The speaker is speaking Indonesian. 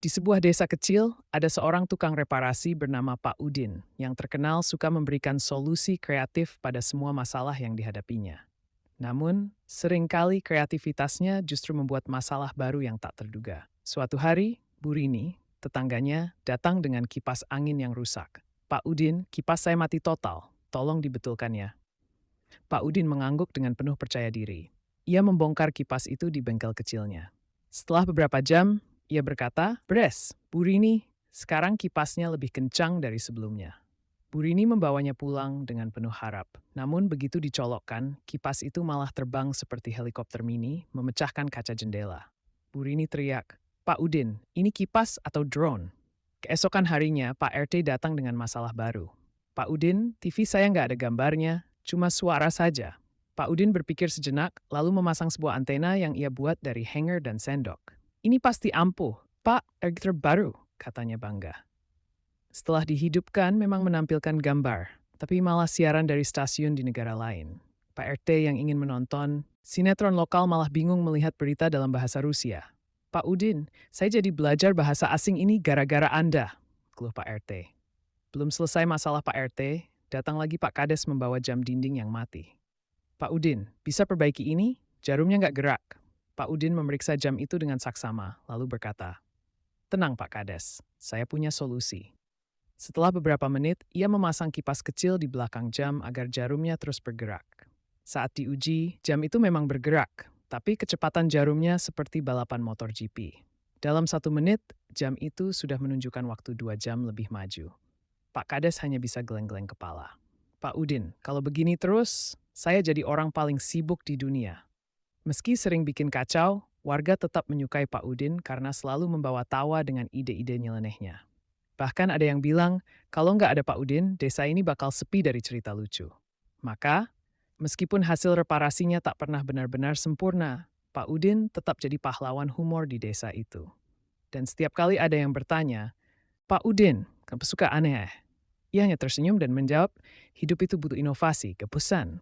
Di sebuah desa kecil, ada seorang tukang reparasi bernama Pak Udin yang terkenal suka memberikan solusi kreatif pada semua masalah yang dihadapinya. Namun, seringkali kreativitasnya justru membuat masalah baru yang tak terduga. Suatu hari, Bu Rini, tetangganya, datang dengan kipas angin yang rusak. Pak Udin, kipas saya mati total. Tolong dibetulkannya. Pak Udin mengangguk dengan penuh percaya diri. Ia membongkar kipas itu di bengkel kecilnya. Setelah beberapa jam, ia berkata, "Beres, Bu Rini, sekarang kipasnya lebih kencang dari sebelumnya." Bu Rini membawanya pulang dengan penuh harap. Namun begitu dicolokkan, kipas itu malah terbang seperti helikopter mini, memecahkan kaca jendela. Bu Rini teriak, "Pak Udin, ini kipas atau drone?" Keesokan harinya, Pak RT datang dengan masalah baru. "Pak Udin, TV saya nggak ada gambarnya, cuma suara saja." Pak Udin berpikir sejenak, lalu memasang sebuah antena yang ia buat dari hanger dan sendok. "Ini pasti ampuh, Pak, terbaru," katanya bangga. Setelah dihidupkan memang menampilkan gambar, tapi malah siaran dari stasiun di negara lain. Pak RT yang ingin menonton, sinetron lokal malah bingung melihat berita dalam bahasa Rusia. "Pak Udin, saya jadi belajar bahasa asing ini gara-gara Anda," keluh Pak RT. Belum selesai masalah Pak RT, datang lagi Pak Kades membawa jam dinding yang mati. "Pak Udin, bisa perbaiki ini? Jarumnya nggak gerak." Pak Udin memeriksa jam itu dengan saksama, lalu berkata, "Tenang Pak Kades, saya punya solusi." Setelah beberapa menit, ia memasang kipas kecil di belakang jam agar jarumnya terus bergerak. Saat diuji, jam itu memang bergerak, tapi kecepatan jarumnya seperti balapan motor GP. Dalam 1 menit, jam itu sudah menunjukkan waktu 2 jam lebih maju. Pak Kades hanya bisa geleng-geleng kepala. "Pak Udin, kalau begini terus, saya jadi orang paling sibuk di dunia." Meski sering bikin kacau, warga tetap menyukai Pak Udin karena selalu membawa tawa dengan ide-ide nyelenehnya. Bahkan ada yang bilang, kalau nggak ada Pak Udin, desa ini bakal sepi dari cerita lucu. Maka, meskipun hasil reparasinya tak pernah benar-benar sempurna, Pak Udin tetap jadi pahlawan humor di desa itu. Dan setiap kali ada yang bertanya, "Pak Udin, kamu suka aneh?" Ia hanya tersenyum dan menjawab, "Hidup itu butuh inovasi, kepusan."